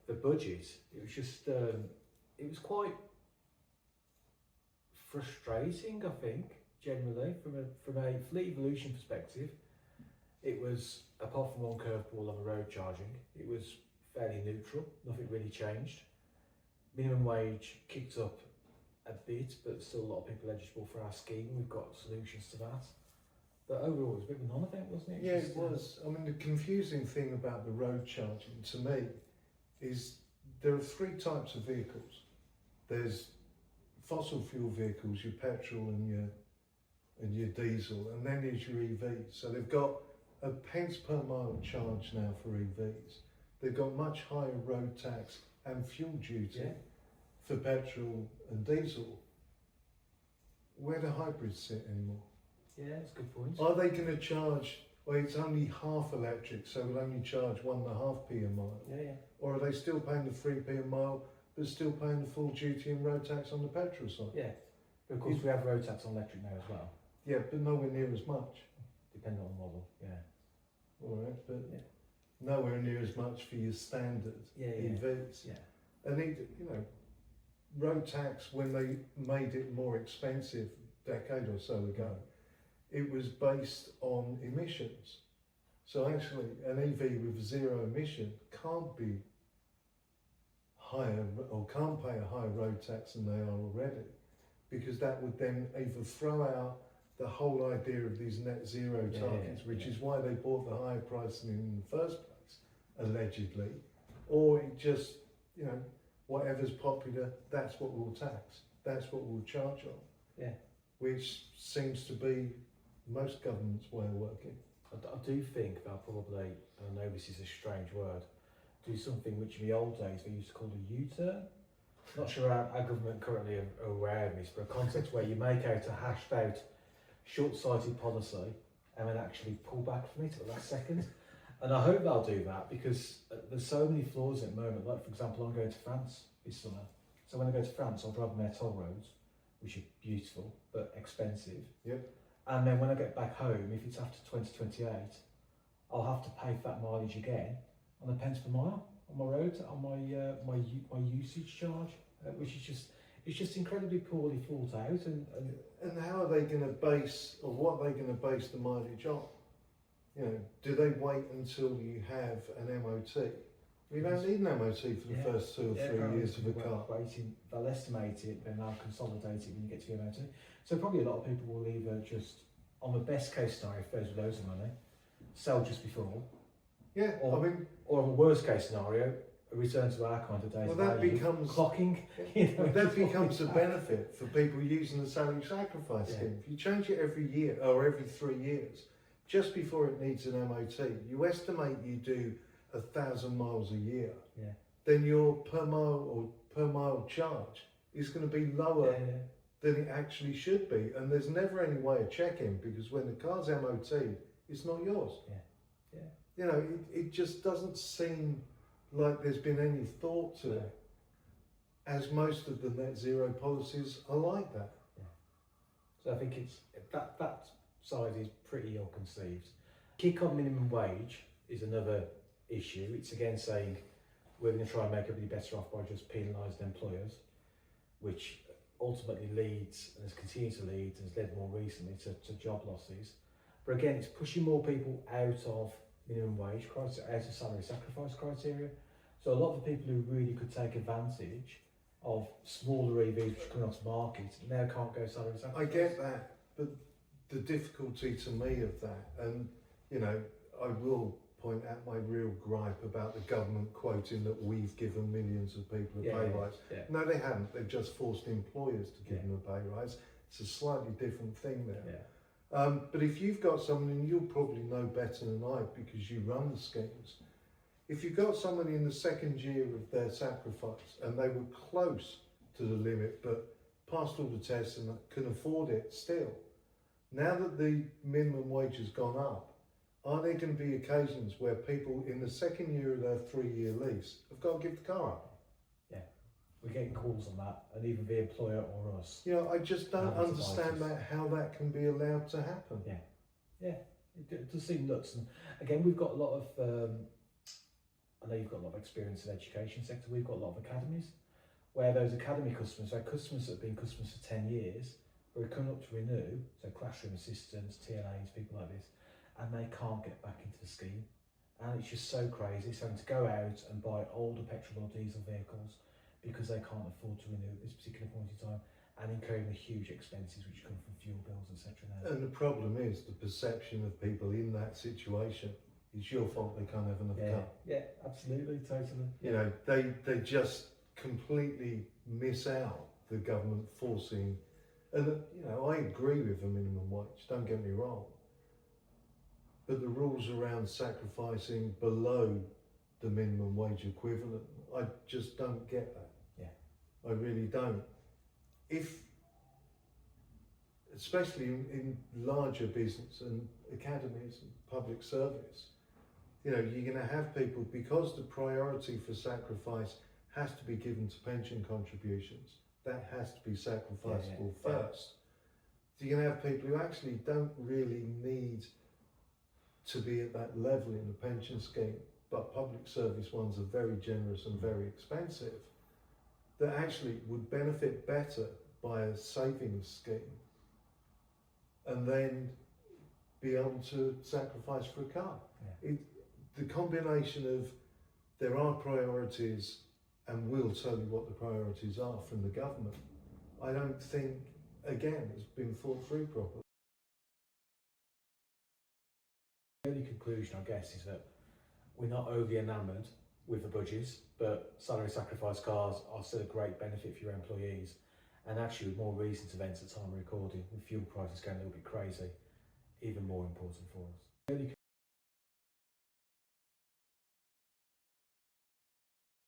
the budget, it was just, it was quite frustrating, I think, generally, from a fleet evolution perspective. It was, apart from one curveball on the road charging, it was fairly neutral, nothing really changed. Minimum wage kicked up a bit, but still a lot of people eligible for our scheme. We've got solutions to that. But overall, it was a bit of a non-event, wasn't it? Yeah, it was. I mean, the confusing thing about the road charging, to me, is there are three types of vehicles. There's fossil fuel vehicles, your petrol and your diesel, and then there's your EVs. So they've got a pence per mile charge now for EVs. They've got much higher road tax and fuel duty for petrol and diesel. Where do hybrids sit anymore? Yeah, that's a good point. Are they going to charge, well, it's only half electric, so it'll only charge 1.5p a mile? Yeah. Or are they still paying the 3p a mile, but still paying the full duty and road tax on the petrol side? Yeah, but of course we have road tax on electric now as well. Yeah, but nowhere near as much. Depending on the model, yeah. All right, but nowhere near as much for your standard EVs. Yeah. And road tax, when they made it more expensive a decade or so ago, it was based on emissions. So actually, an EV with zero emission can't be higher or can't pay a higher road tax than they are already, because that would then either throw out the whole idea of these net zero targets, which is why they bought the higher pricing in the first place, allegedly, or it just, whatever's popular, that's what we'll tax, that's what we'll charge on. Yeah. Which seems to be most governments' way of working. I do think they'll probably, and I know this is a strange word, do something which in the old days they used to call a U-turn. Not sure our government currently are aware of this, but a concept where you make out a hashed out, short-sighted policy and then actually pull back from it at the last second. And I hope they'll do that, because there's so many flaws at the moment. Like, for example, I'm going to France this summer. So when I go to France, I'll drive on their toll roads, which are beautiful but expensive. Yep. And then when I get back home, if it's after 2028, I'll have to pay for that mileage again on a pence per mile on my road, on my usage charge, which is just incredibly poorly thought out. And how are they going to base, or what are they going to base the mileage on? Do they wait until you have an MOT? You don't need an MOT for the first 2 or 3 years of a car. They'll estimate it, then they'll consolidate it when you get to the MOT. So probably a lot of people will either just, on the best case scenario, if there's loads of money, sell just before. Yeah, or in the worst case scenario, a return to our kind of days. Well, that becomes clocking. That becomes a benefit for people using the salary sacrifice scheme. If you change it every year or every 3 years, just before it needs an MOT, you estimate you do 1,000 miles a year. Yeah. Then your per mile charge is going to be lower than it actually should be, and there's never any way of checking, because when the car's MOT, it's not yours. It just doesn't seem like there's been any thought to it, as most of the net zero policies are like that. So I think it's that side is pretty ill-conceived. Kick on minimum wage is another issue. It's again saying we're going to try and make everybody better off by just penalising employers, which ultimately leads, and has continued to lead, and has led more recently to job losses. But again, it's pushing more people out of minimum wage criteria, out of salary sacrifice criteria. So a lot of the people who really could take advantage of smaller EVs which are coming onto the market now can't go salary sacrifice. I get that, but the difficulty to me of that, and I will point out my real gripe about the government quoting that we've given millions of people a pay rise. No, they haven't. They've just forced employers to give them a pay rise. It's a slightly different thing there. But if you've got someone, and you'll probably know better than I because you run the schemes, if you've got someone in the second year of their sacrifice and they were close to the limit but passed all the tests and can afford it still, now that the minimum wage has gone up, are there going to be occasions where people in the second year of their 3-year lease have got to give the car up? We're getting calls on that, and either the employer or us. I just don't understand how that can be allowed to happen. It does seem nuts. And again, we've got a lot of I know you've got a lot of experience in the education sector. We've got a lot of academies where those academy customers, so customers that have been customers for 10 years, who are coming up to renew, so classroom assistants, TLAs, people like this, and they can't get back into the scheme. And it's just so crazy. So having to go out and buy older petrol or diesel vehicles because they can't afford to renew at this particular point in time, and incurring the huge expenses which come from fuel bills, etc. And the problem is the perception of people in that situation. It's your fault they can't have enough car. Yeah, absolutely, totally. You know, they just completely miss out the government forcing, and you know, I agree with the minimum wage, don't get me wrong, but the rules around sacrificing below the minimum wage equivalent, I just don't get that. Yeah. I really don't. If, especially in larger business and academies and public service, you know, you're going to have people, because the priority for sacrifice has to be given to pension contributions, that has to be sacrificable first. So you're going to have people who actually don't really need to be at that level in the pension scheme, but public service ones are very generous and very expensive, that actually would benefit better by a savings scheme and then be able to sacrifice for a car. Yeah. The combination of there are priorities and we'll tell you what the priorities are from the government, I don't think, again, has been thought through properly. The only conclusion, I guess, is that we're not overly enamoured with the budgets, but salary sacrifice cars are still a great benefit for your employees. And actually, with more recent events at time of recording, with fuel prices going a little bit crazy, even more important for us.